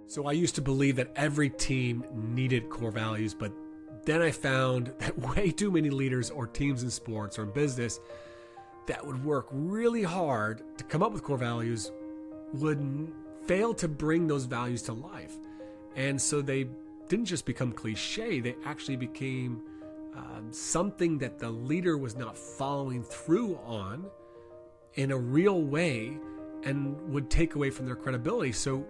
So I used to believe that every team needed core values, but then I found that way too many leaders or teams in sports or in business that would work really hard to come up with core values would fail to bring those values to life. And so they didn't just become cliche, they actually became something that the leader was not following through on in a real way and would take away from their credibility. So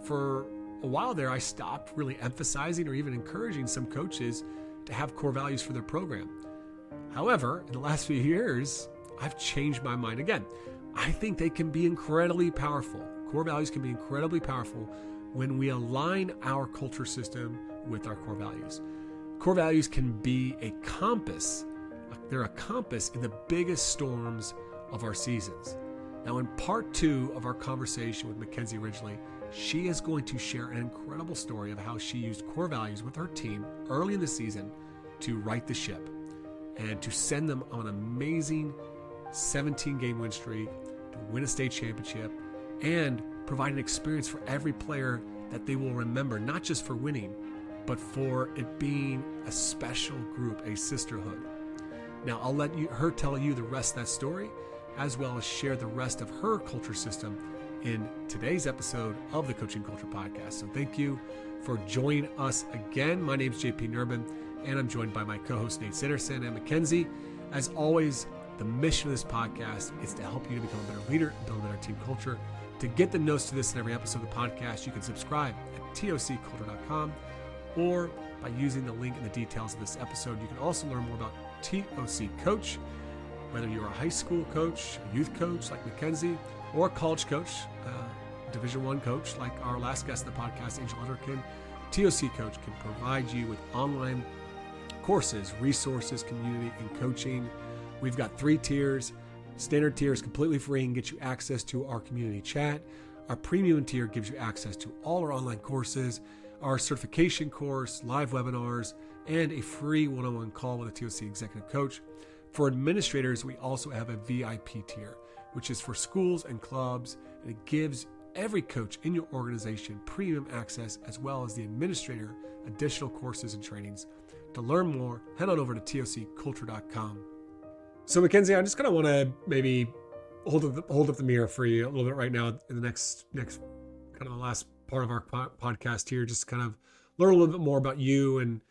for a while there, I stopped really emphasizing or even encouraging some coaches to have core values for their program. However, in the last few years, I've changed my mind again. I think they can be incredibly powerful. Core values can be incredibly powerful when we align our culture system with our core values. Core values can be a compass. They're a compass in the biggest storms of our seasons. Now, in part 2 of our conversation with Mckenzie Ridgely, she is going to share an incredible story of how she used core values with her team early in the season to right the ship and to send them on an amazing 17-game win streak, to win a state championship, and provide an experience for every player that they will remember, not just for winning, but for it being a special group, a sisterhood. Now, I'll let her tell you the rest of that story, as well as share the rest of her culture system in today's episode of the Coaching Culture Podcast. So thank you for joining us again. My name is JP Nurbin, and I'm joined by my co-host Nate Sitterson and Mckenzie. As always, the mission of this podcast is to help you to become a better leader and build a better team culture. To get the notes to this in every episode of the podcast, you can subscribe at tocculture.com or by using the link in the details of this episode. You can also learn more about TOC Coach, whether you're a high school coach, a youth coach like Mckenzie, or a college coach, Division I coach like our last guest in the podcast, Angel Utterkin. TOC Coach can provide you with online courses, resources, community, and coaching. We've got 3 tiers. Standard tier is completely free and gets you access to our community chat. Our premium tier gives you access to all our online courses, our certification course, live webinars, and a free one-on-one call with a TOC executive coach. For administrators, we also have a VIP tier, which is for schools and clubs, and it gives every coach in your organization premium access, as well as the administrator additional courses and trainings. To learn more, head on over to tocculture.com. So Mckenzie, I just kind of want to maybe hold up the mirror for you a little bit right now in the next kind of the last part of our podcast here, just kind of learn a little bit more about you and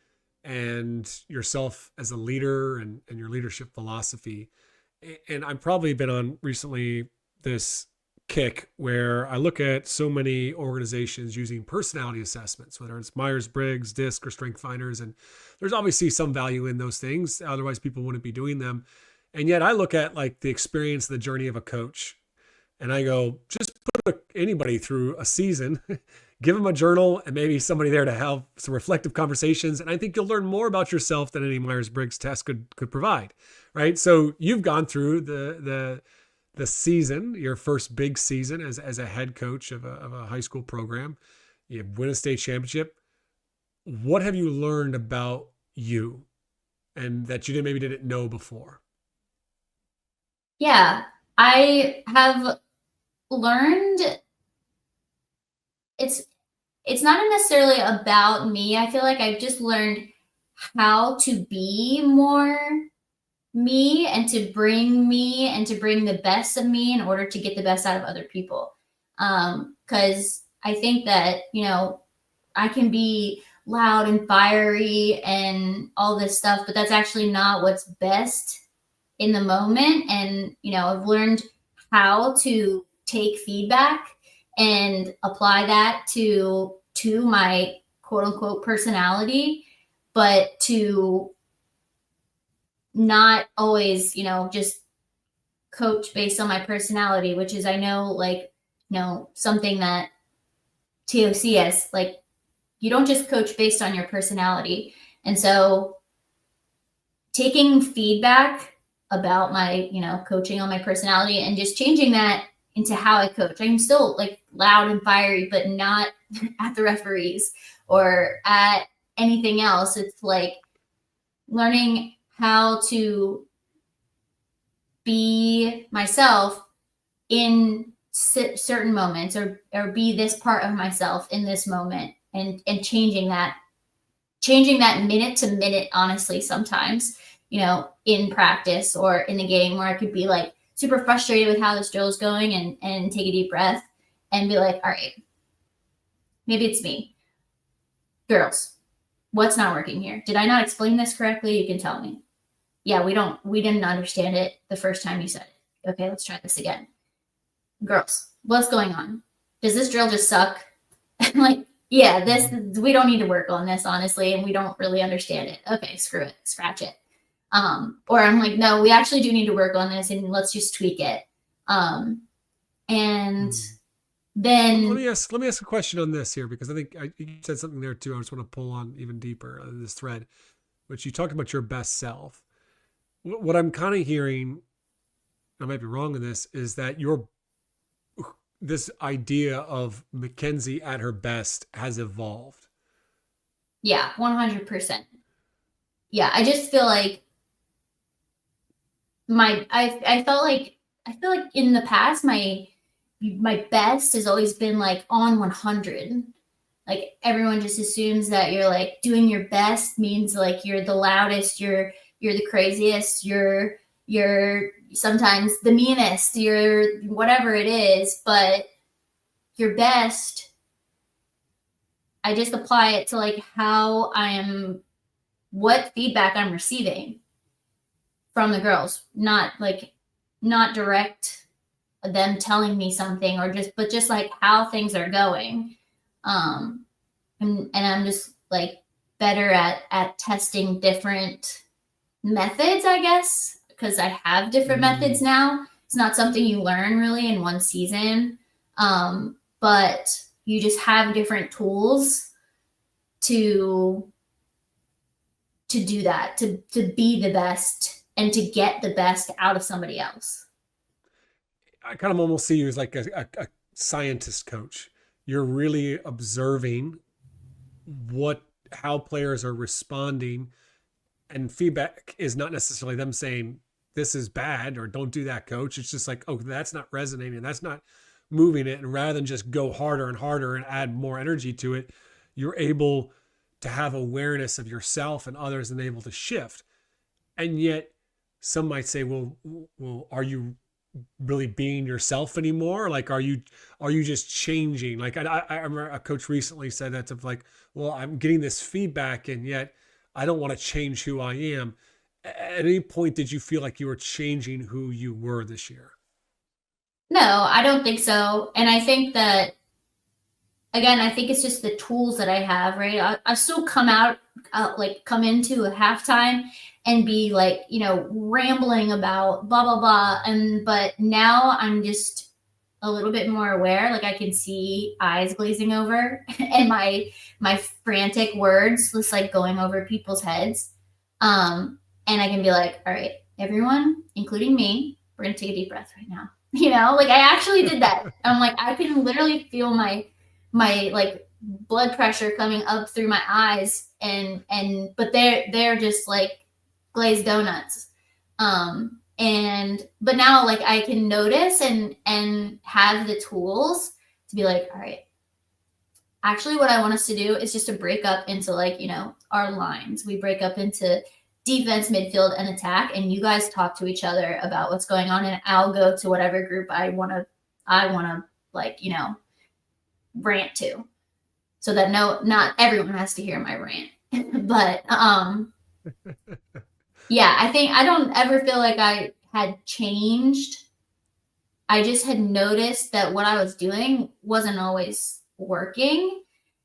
yourself as a leader and your leadership philosophy. And I've probably been on recently this kick where I look at so many organizations using personality assessments, whether it's Myers-Briggs, DISC, or Strength Finders. And there's obviously some value in those things. Otherwise, people wouldn't be doing them. And yet I look at like the experience, the journey of a coach, and I go, just put anybody through a season, give them a journal and maybe somebody there to have some reflective conversations. And I think you'll learn more about yourself than any Myers-Briggs test could provide, right? So you've gone through the season, your first big season as a head coach of a high school program. You win a state championship. What have you learned about you and that you maybe didn't know before? Yeah, I have learned it's not necessarily about me. I feel like I've just learned how to be more me and to bring the best of me in order to get the best out of other people. Because I think that, I can be loud and fiery and all this stuff, but that's actually not what's best in the moment. And, I've learned how to take feedback and apply that to my quote unquote personality, but to not always, just coach based on my personality, which is, I know, something that TOC has, you don't just coach based on your personality. And so taking feedback about my, coaching on my personality and just changing that into how I coach. I'm still loud and fiery, but not at the referees or at anything else. It's learning how to be myself in certain moments, or be this part of myself in this moment, and changing that minute to minute, honestly, sometimes, in practice or in the game, where I could be like super frustrated with how this drill is going, and take a deep breath and be like, all right, maybe it's me. Girls, what's not working here? Did I not explain this correctly? You can tell me. Yeah, we didn't understand it the first time you said it. Okay, let's try this again. Girls, what's going on? Does this drill just suck? Like, yeah, we don't need to work on this, honestly, and we don't really understand it. Okay, screw it, scratch it. Or I'm like, no, we actually do need to work on this, and let's just tweak it. And then Let me ask a question on this here, because I think you said something there too. I just want to pull on even deeper on this thread, which you talked about your best self. What I'm kind of hearing, I might be wrong in this, is that this idea of Mckenzie at her best has evolved. yeah, 100%. Yeah, I just feel like I feel like in the past, my best has always been like on 100. Like, everyone just assumes that you're like doing your best means like you're the loudest, you're the craziest, you're sometimes the meanest, you're whatever it is. But your best, I just apply it to like what feedback I'm receiving from the girls, not direct them telling me something, but just like how things are going. And I'm just like better at testing different methods, I guess, because I have different methods now. It's not something you learn really in one season. But you just have different tools to do that, to be the best, and to get the best out of somebody else. I kind of almost see you as like a scientist coach. You're really observing how players are responding, and feedback is not necessarily them saying this is bad or don't do that, coach. It's just like, oh, that's not resonating, that's not moving it. And rather than just go harder and harder and add more energy to it, you're able to have awareness of yourself and others and able to shift. And yet some might say, well, are you really being yourself anymore? Like, are you just changing? Like, I remember a coach recently said that, of like, well, I'm getting this feedback and yet I don't want to change who I am. At any point did you feel like you were changing who you were this year? No, I don't think so. And I think that, again, I think it's just the tools that I have, right? I still come into a halftime and be like, rambling about blah, blah, blah. But now I'm just a little bit more aware. Like, I can see eyes glazing over and my frantic words just like going over people's heads. And I can be like, all right, everyone, including me, we're going to take a deep breath right now. Like, I actually did that. I'm like, I can literally feel my like blood pressure coming up through my eyes, but they're just like glazed donuts. But now, like, I can notice and have the tools to be like, all right, actually what I want us to do is just to break up into like, our lines. We break up into defense, midfield, and attack, and you guys talk to each other about what's going on, and I'll go to whatever group I want to like, rant to, so that not everyone has to hear my rant. But yeah, I think I don't ever feel like I had changed. I just had noticed that what I was doing wasn't always working.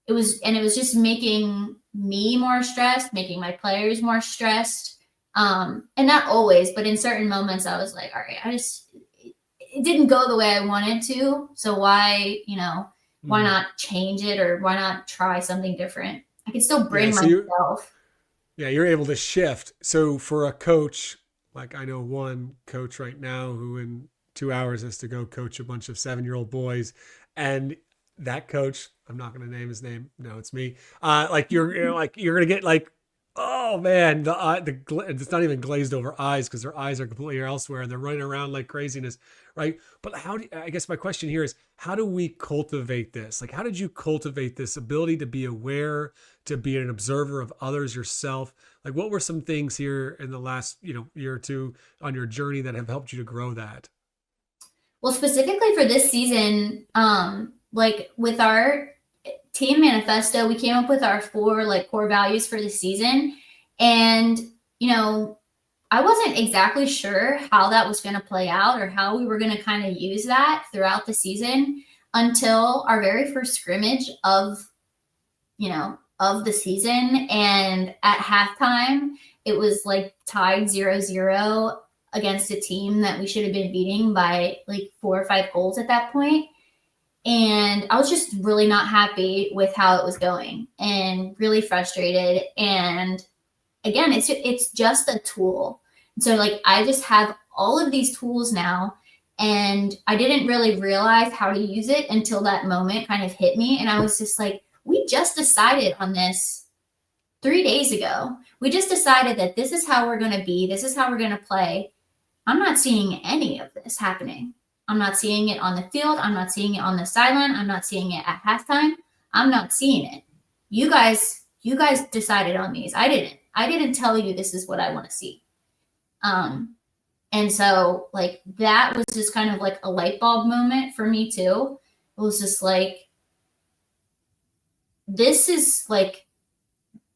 It was just making me more stressed, making my players more stressed. And not always, but in certain moments I was like, all right, it didn't go the way I wanted to. So why not change it, or why not try something different? I can still bring myself. You're able to shift. So for a coach, like, I know one coach right now who in 2 hours has to go coach a bunch of 7-year-old boys, and that coach, I'm not going to name his name. No, it's me. Like, you're going to get like Oh man, it's not even glazed over eyes because their eyes are completely elsewhere and they're running around like craziness, right? But I guess my question here is, how do we cultivate this? Like, how did you cultivate this ability to be aware, to be an observer of others yourself? Like, what were some things here in the last, year or two on your journey that have helped you to grow that? Well, specifically for this season, like with our team manifesto, we came up with our four like core values for the season. And, you know, I wasn't exactly sure how that was going to play out or how we were going to kind of use that throughout the season until our very first scrimmage of the season. And at halftime, it was like tied 0-0 against a team that we should have been beating by like 4 or 5 goals at that point. And I was just really not happy with how it was going and really frustrated. And again, it's just a tool. So like I just have all of these tools now, and I didn't really realize how to use it until that moment kind of hit me. And I was just like, we just decided on this 3 days ago. We just decided that this is how we're going to be. This is how we're going to play. I'm not seeing any of this happening. I'm not seeing it on the field. I'm not seeing it on the sideline. I'm not seeing it at halftime. I'm not seeing it. You guys decided on these. I didn't. I didn't tell you this is what I want to see. Um, and so like that was just kind of like a light bulb moment for me too. It was just like, this is like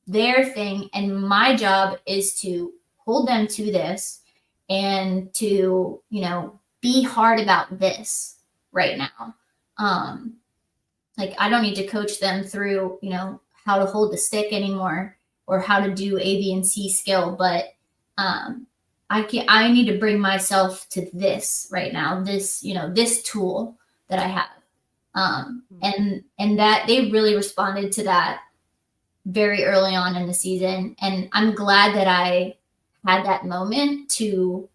their thing, and my job is to hold them to this and to, be hard about this right now. Like I don't need to coach them through, how to hold the stick anymore or how to do A, B, and C skill, but I need to bring myself to this right now, this tool that I have. And that they really responded to that very early on in the season. And I'm glad that I had that moment to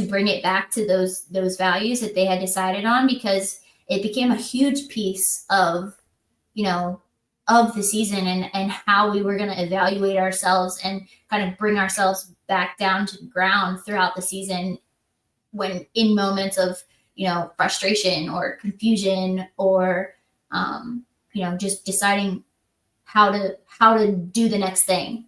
bring it back to those values that they had decided on, because it became a huge piece of the season, and how we were going to evaluate ourselves and kind of bring ourselves back down to the ground throughout the season when in moments of frustration or confusion or just deciding how to do the next thing.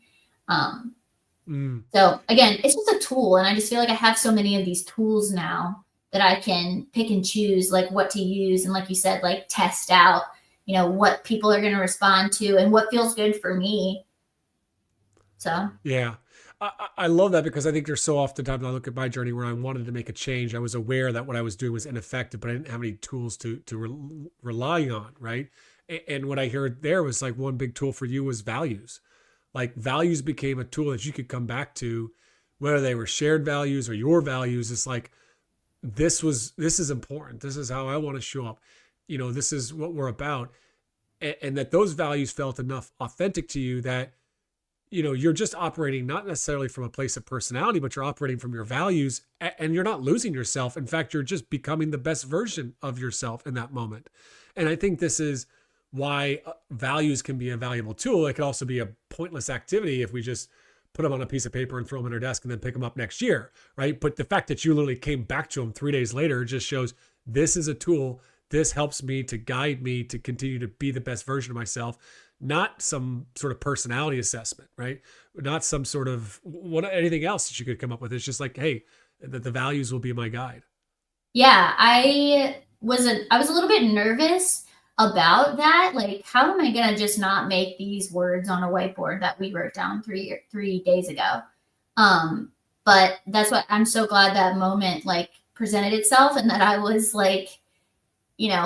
So again, it's just a tool, and I just feel like I have so many of these tools now that I can pick and choose like what to use, and like you said, like test out what people are going to respond to and what feels good for me. So Yeah. I love that because I think there's so often times I look at my journey where I wanted to make a change. I was aware that what I was doing was ineffective, but I didn't have any tools to rely on, right? And what I heard there was like one big tool for you was values. Like values became a tool that you could come back to, whether they were shared values or your values. It's like this is important. This is how I want to show up. This is what we're about, and that those values felt enough authentic to you that you're just operating not necessarily from a place of personality, but you're operating from your values, and you're not losing yourself. In fact, you're just becoming the best version of yourself in that moment. And I think this is why values can be a valuable tool. It could also be a pointless activity if we just put them on a piece of paper and throw them on our desk and then pick them up next year, right? But the fact that you literally came back to them 3 days later just shows this is a tool. This helps me to guide me to continue to be the best version of myself, not some sort of personality assessment, right? Not some sort of anything else that you could come up with. It's just like, hey, the values will be my guide. yeah, I was a little bit nervous about that. Like, how am I gonna just not make these words on a whiteboard that we wrote down 3 days ago? Um, but that's what I'm so glad that moment like presented itself, and that I was like,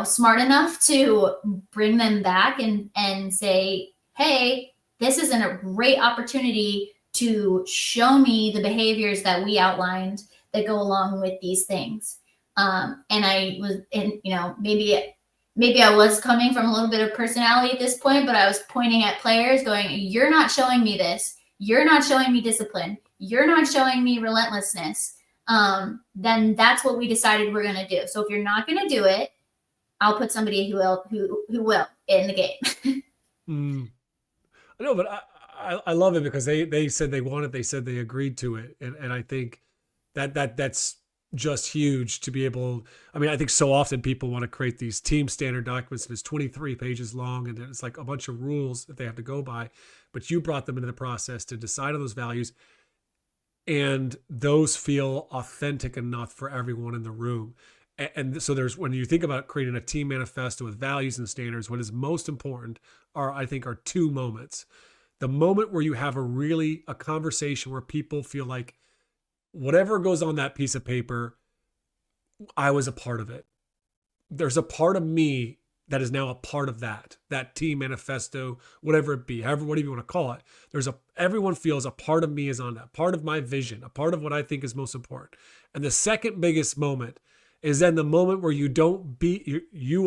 smart enough to bring them back and say, hey, this is a great opportunity to show me the behaviors that we outlined that go along with these things. And I was, and maybe I was coming from a little bit of personality at this point, but I was pointing at players, going, "You're not showing me this. You're not showing me discipline. You're not showing me relentlessness." Then that's what we decided we're going to do. So if you're not going to do it, I'll put somebody who will in the game. Mm. No, but I love it because they said they want it. They said they agreed to it. And I think that's just huge to be able. I mean, I think so often people want to create these team standard documents and it's 23 pages long and it's like a bunch of rules that they have to go by. But you brought them into the process to decide on those values, and those feel authentic enough for everyone in the room. And so there's, when you think about creating a team manifesto with values and standards, what is most important are, I think, are two moments. The moment where you have a conversation where people feel like whatever goes on that piece of paper, I was a part of it. There's a part of me that is now a part of that team manifesto, whatever it be, however, whatever you want to call it. Everyone feels a part of me is on that, part of my vision, a part of what I think is most important. And the second biggest moment is then the moment where you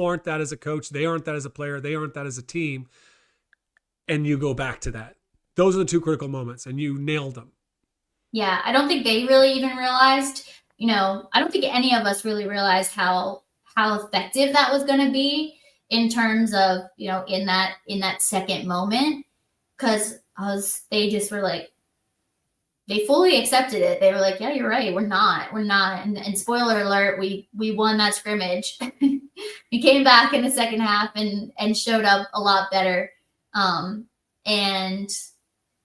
aren't that as a coach, they aren't that as a player, they aren't that as a team, and you go back to that. Those are the two critical moments, and you nailed them. Yeah, I don't think they really even realized, I don't think any of us really realized how effective that was going to be in terms of, in that second moment, because they just were like, they fully accepted it. They were like, yeah, you're right. We're not. And spoiler alert, we won that scrimmage. We came back in the second half and showed up a lot better. And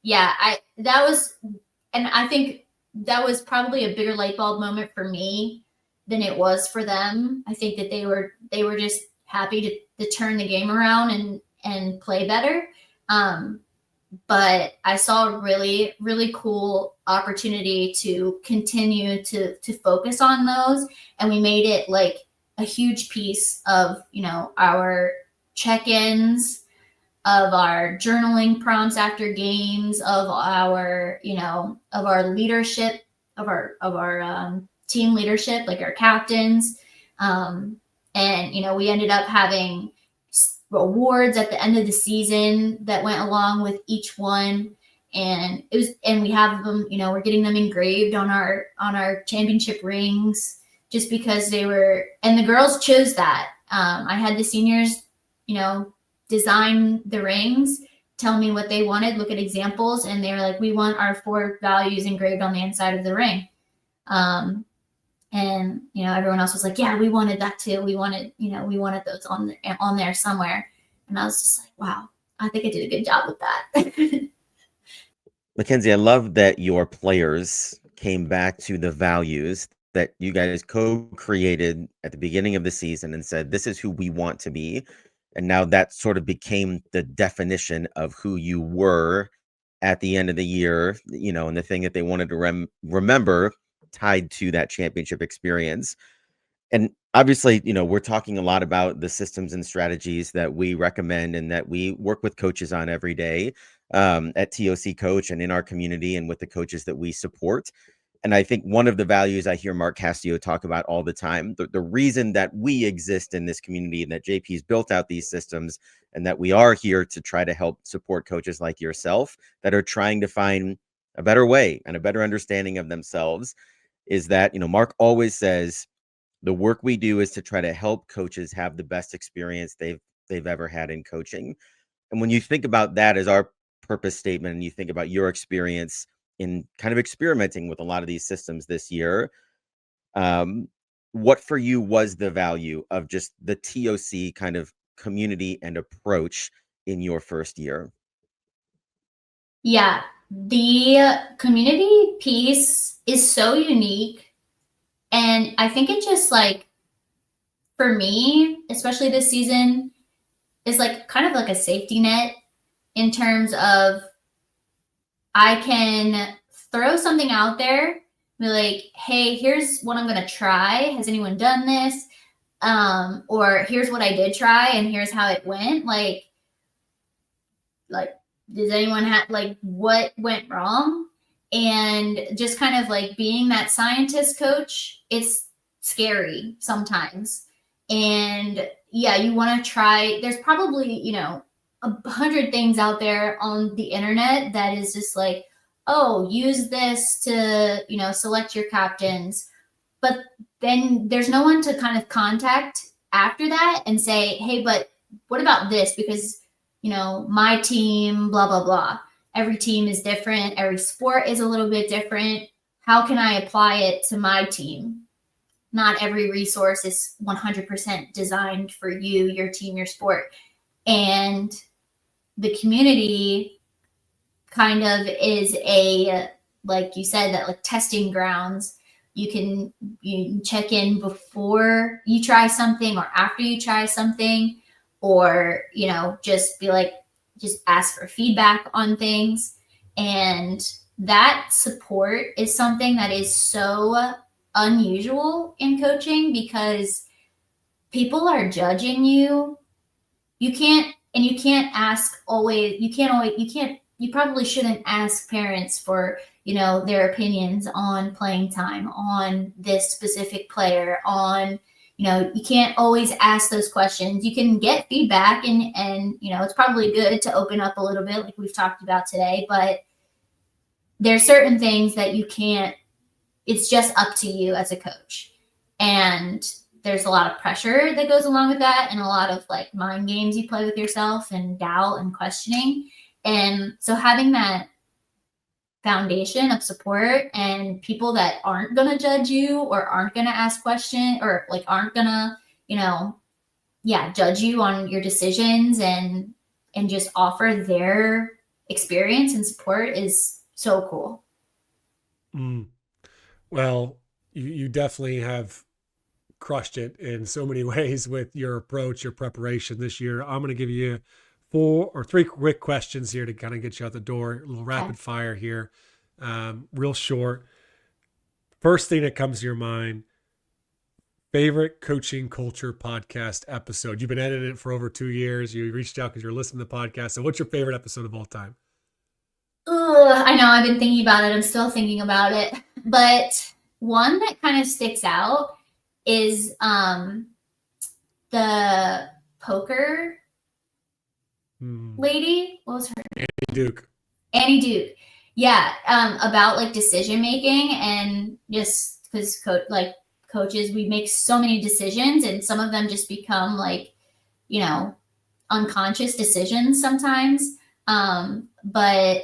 yeah, I think that was probably a bigger light bulb moment for me than it was for them. I think that they were just happy to turn the game around and play better. But I saw a really, really cool opportunity to continue to focus on those. And we made it like a huge piece of, our check-ins, of our journaling prompts after games, of our, of our leadership, of our team leadership, like our captains. And, we ended up having awards at the end of the season that went along with each one. And we have them, we're getting them engraved on our championship rings, just because and the girls chose that. I had the seniors, design the rings, tell me what they wanted, look at examples, and they were like, we want our 4 values engraved on the inside of the ring. And everyone else was like, yeah, we wanted that too. We wanted those on there somewhere. And I was just like, wow, I think I did a good job with that. Mckenzie, I love that your players came back to the values that you guys co-created at the beginning of the season and said, this is who we want to be. And now that sort of became the definition of who you were at the end of the year, and the thing that they wanted to remember tied to that championship experience. And obviously, we're talking a lot about the systems and strategies that we recommend and that we work with coaches on every day at TOC Coach and in our community and with the coaches that we support. And I think one of the values I hear Mark Castillo talk about all the time, the reason that we exist in this community and that JP's built out these systems and that we are here to try to help support coaches like yourself that are trying to find a better way and a better understanding of themselves, is that, Mark always says the work we do is to try to help coaches have the best experience they've ever had in coaching. And when you think about that as our purpose statement, and you think about your experience in kind of experimenting with a lot of these systems this year, what for you was the value of just the TOC kind of community and approach in your first year? Yeah, the community piece is so unique. And I think it just, like, for me, especially this season, is like kind of like a safety net in terms of I can throw something out there, be like, hey, here's what I'm going to try. Has anyone done this? Or here's what I did try and here's how it went. Like, does anyone have, like, what went wrong? And just kind of like being that scientist coach, it's scary sometimes. And yeah, you want to try, there's probably, 100 things out there on the internet that is just like, oh, use this to, select your captains. But then there's no one to kind of contact after that and say, hey, but what about this? Because, my team, blah, blah, blah. every team is different. Every sport is a little bit different. How can I apply it to my team? Not every resource is 100% designed for you, your team, your sport. And the community kind of is a, like you said, that like testing grounds. You can check in before you try something or after you try something, or, just be like, just ask for feedback on things. And that support is something that is so unusual in coaching, because people are judging you. You probably shouldn't ask parents for, their opinions on playing time, on this specific player, on, you can't always ask those questions. You can get feedback and it's probably good to open up a little bit like we've talked about today, but there's certain things that you can't, it's just up to you as a coach. And there's a lot of pressure that goes along with that, and a lot of like mind games you play with yourself and doubt and questioning. And so having that foundation of support and people that aren't going to judge you or aren't going to ask questions or like aren't going to, judge you on your decisions and just offer their experience and support is so cool. Well, you definitely have crushed it in so many ways with your approach, your preparation this year. I'm going to give you 4 or 3 quick questions here to kind of get you out the door. A little rapid fire here, real short. First thing that comes to your mind: favorite coaching culture podcast episode. You've been editing it for over 2 years. You reached out because you're listening to the podcast. So what's your favorite episode of all time? I know, I've been thinking about it. I'm still thinking about it. But one that kind of sticks out is the poker lady. What was her name? Annie Duke. Yeah, about like decision making, and just because coaches, we make so many decisions, and some of them just become like, unconscious decisions sometimes. But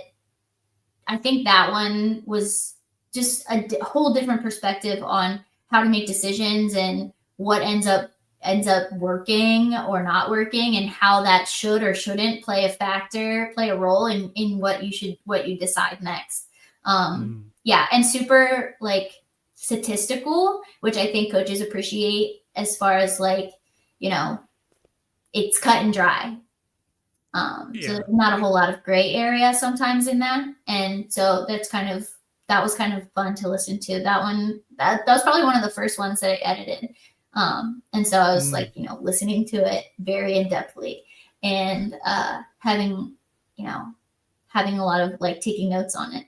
I think that one was just a whole different perspective on how to make decisions and what ends up working or not working, and how that should or shouldn't play a role in what you decide next. Yeah. And super like statistical, which I think coaches appreciate, as far as like, it's cut and dry. So there's not a whole lot of gray area sometimes in that. And so that was kind of fun to listen to. That one, that was probably one of the first ones that I edited. And so I was like, listening to it very in-depthly, and having a lot of like taking notes on it.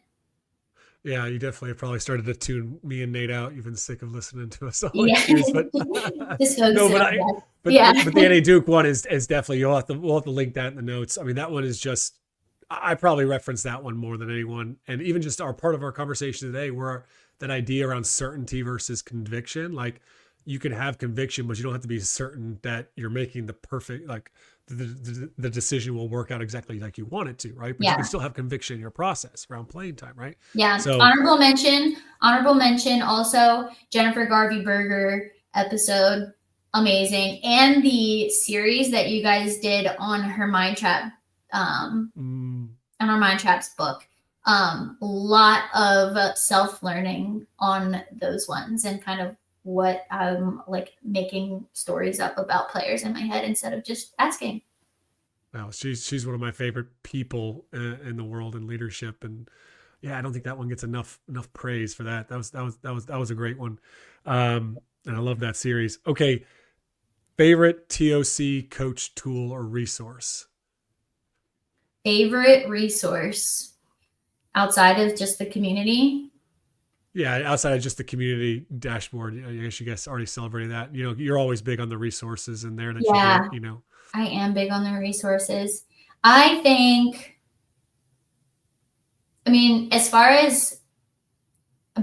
Yeah, you definitely probably started to tune me and Nate out. You've been sick of listening to us all Yeah. years, but but the Annie Duke one is definitely, we'll have to link that in the notes. I mean, that one is just, I probably reference that one more than anyone. And even just part of our conversation today, where that idea around certainty versus conviction, like you can have conviction, but you don't have to be certain that you're making the perfect, like the decision will work out exactly like you want it to, right? But you can still have conviction in your process around playing time, right? Yeah. So honorable mention also, Jennifer Garvey Berger episode, amazing. And the series that you guys did on her Mind Trap, on our Mind Traps book. A lot of self-learning on those ones, and kind of what I'm like making stories up about players in my head instead of just asking. Well, she's one of my favorite people in the world in leadership, and I don't think that one gets enough praise for that. That was a great one, and I love that series. Okay, favorite TOC coach tool or resource? Favorite resource outside of just the community? Yeah, outside of just the community dashboard. I guess you guys already celebrated that. You're always big on the resources in there that you get, I am big on the resources. I think, I mean, as far as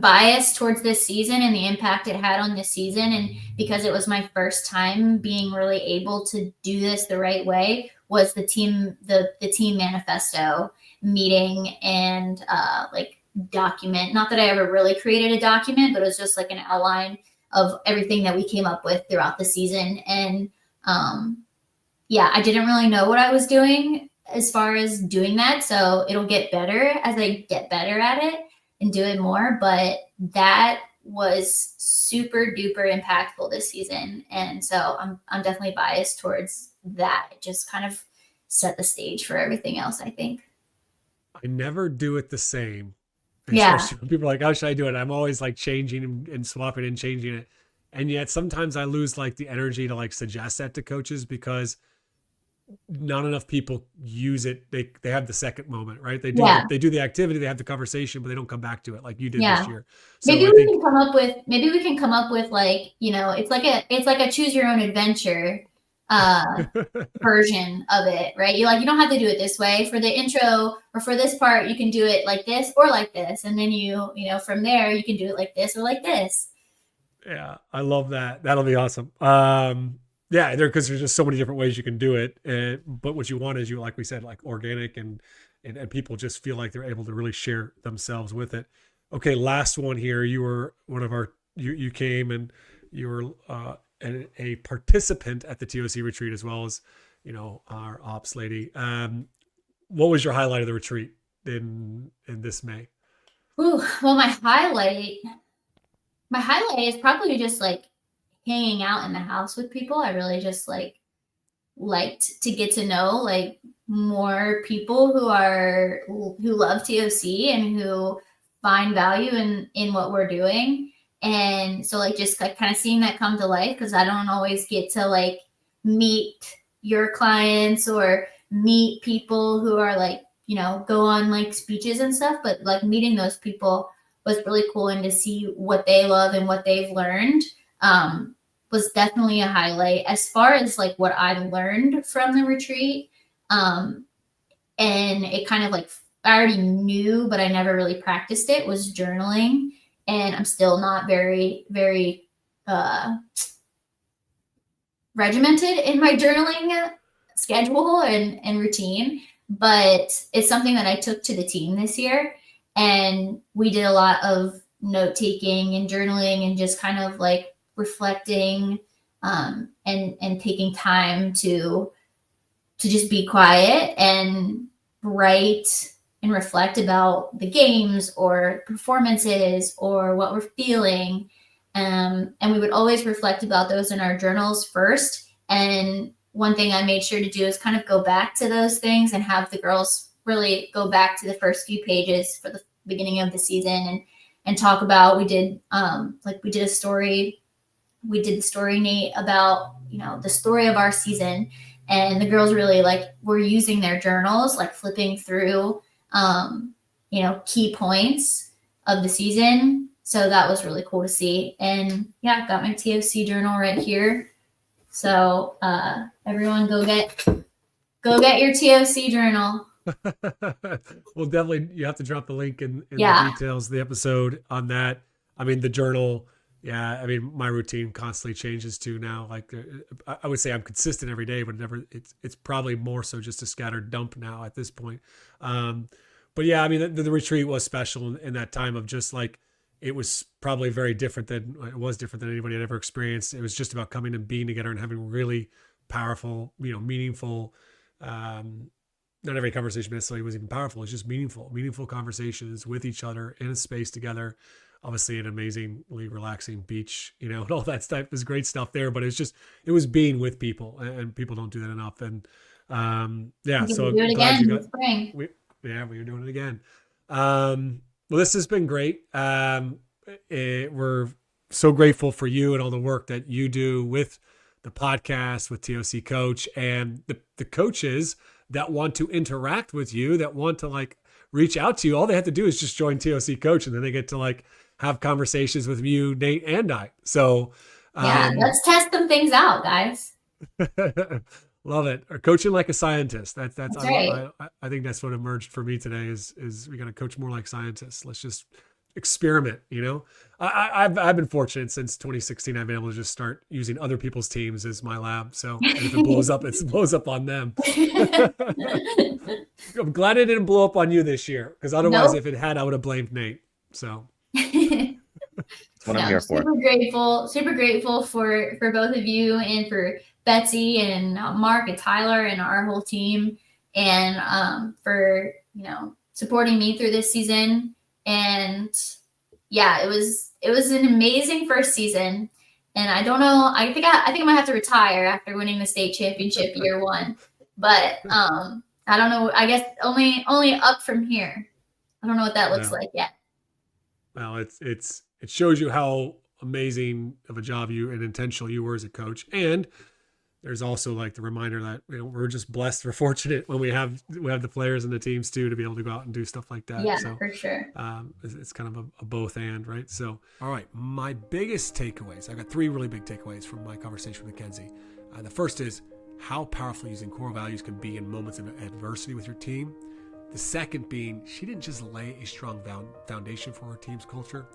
biased towards this season and the impact it had on this season. And because it was my first time being really able to do this the right way, was the team manifesto meeting and like document. Not that I ever really created a document, but it was just like an outline of everything that we came up with throughout the season. And yeah, I didn't really know what I was doing as far as doing that. So it'll get better as I get better at it and do it more. But that was super duper impactful this season. And so I'm definitely biased towards that. It just kind of set the stage for everything else, I think. I never do it the same. Yeah. Especially when people are like, how should I do it? I'm always like changing and swapping and changing it. And yet sometimes I lose like the energy to like suggest that to coaches because not enough people use it. They have the second moment, right? They do Yeah. they do the activity, they have the conversation, but they don't come back to it like you did this Yeah. year. So Maybe I we think can come up with like, you know, it's like a choose your own adventure version of it, right? You don't have to do it this way for the intro, or for this part you can do it like this or like this, and then you know from there you can do it like this or like this. yeah, I love that. That'll be awesome. Yeah, because there's just so many different ways you can do it. But what you want is, you like we said, like organic, and people just feel like they're able to really share themselves with it. Okay, last one here. You were one of our you came and you were a participant at the TOC retreat, as well as, you know, our ops lady. What was your highlight of the retreat in this May? Ooh, well, my highlight is probably just like hanging out in the house with people. I really just liked to get to know like more people who love TOC and who find value in what we're doing. And so like just like kind of seeing that come to life, because I don't always get to like meet your clients or meet people who are like, you know, go on like speeches and stuff, but like meeting those people was really cool, and to see what they love and what they've learned was definitely a highlight. As far as like what I've learned from the retreat, and it kind of like I already knew, but I never really practiced it, was journaling. And I'm still not very, very regimented in my journaling schedule and routine, but it's something that I took to the team this year. And we did a lot of note taking and journaling and just kind of like reflecting, and taking time to just be quiet and write and reflect about the games or performances or what we're feeling. And we would always reflect about those in our journals first. And one thing I made sure to do is kind of go back to those things and have the girls really go back to the first few pages for the beginning of the season and talk about, we did a story. We did the story, Nate, about, you know, the story of our season. And the girls really like were using their journals, like flipping through, you know, key points of the season. So that was really cool to see. And yeah, I've got my TOC journal right here. So everyone go get your TOC journal. Well, definitely you have to drop the link in Yeah. the details of the episode on that. I mean, the journal, yeah, I mean, my routine constantly changes too now. Like I would say I'm consistent every day, but it's probably more so just a scattered dump now at this point. But yeah, I mean, the retreat was special in that time of just like, it was probably very different than anybody had ever experienced. It was just about coming and being together and having really powerful, you know, meaningful, not every conversation necessarily was even powerful. It's just meaningful conversations with each other in a space together. Obviously an amazingly relaxing beach, you know, and all that stuff is great stuff there, but it was being with people, and people don't do that enough. And yeah, so do it glad again you in got, the spring. we're doing it again. Well, this has been great. We're so grateful for you and all the work that you do with the podcast, with TOC Coach, and the coaches that want to interact with you, that want to like reach out to you. All they have to do is just join TOC Coach, and then they get to like have conversations with you, Nate, and I. So yeah, let's test some things out, guys. love it. Or coaching like a scientist. That's right. I think that's what emerged for me today is we got to coach more like scientists. Let's just experiment, you know. I've been fortunate since 2016. I've been able to just start using other people's teams as my lab. So and if it blows up, it blows up on them. I'm glad it didn't blow up on you this year, because otherwise, Nope. if it had, I would have blamed Nate. So That's what I'm here for. Super grateful for both of you and for Betsy and Mark and Tyler and our whole team, and for supporting me through this season. And yeah, it was an amazing first season. And I don't know, I think I might have to retire after winning the state championship year one. But I don't know. I guess only up from here. I don't know what that looks like yet. Well, it shows you how amazing of a job and intentional you were as a coach. And there's also like the reminder that we're just blessed, we're fortunate when we have the players and the teams too, to be able to go out and do stuff like that. Yeah, so, for sure. It's kind of a both and, right? So, all right, my biggest takeaways. I got 3 really big takeaways from my conversation with Mckenzie. The first is how powerful using core values can be in moments of adversity with your team. The second being, she didn't just lay a strong foundation for her team's culture.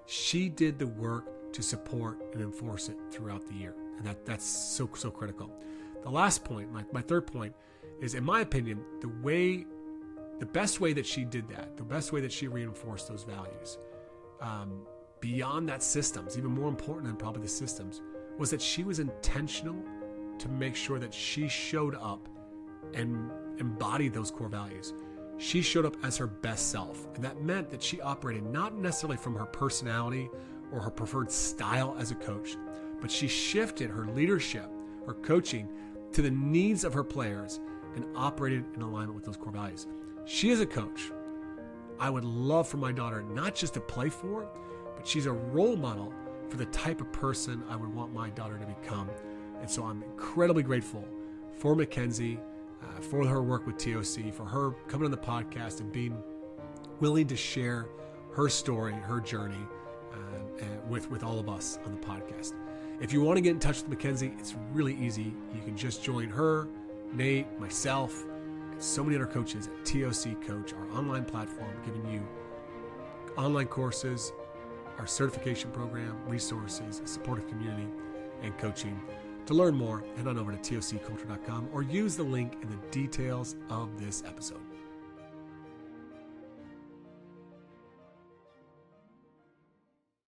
She did the work to support and enforce it throughout the year. And that's so critical. The last point, my third point, is, in my opinion, the best way that she did that, the best way that she reinforced those values, beyond that systems, even more important than probably the systems, was that she was intentional to make sure that she showed up and embodied those core values. She showed up as her best self, and that meant that she operated not necessarily from her personality or her preferred style as a coach, but she shifted her leadership, her coaching, to the needs of her players and operated in alignment with those core values. She is a coach I would love for my daughter not just to play for, but she's a role model for the type of person I would want my daughter to become. And so I'm incredibly grateful for Mckenzie, for her work with TOC, for her coming on the podcast and being willing to share her story, her journey with all of us on the podcast. If you want to get in touch with Mckenzie, it's really easy. You can just join her, Nate, myself, and so many other coaches at TOC Coach, our online platform, giving you online courses, our certification program, resources, a supportive community, and coaching. To learn more, head on over to tocculture.com or use the link in the details of this episode.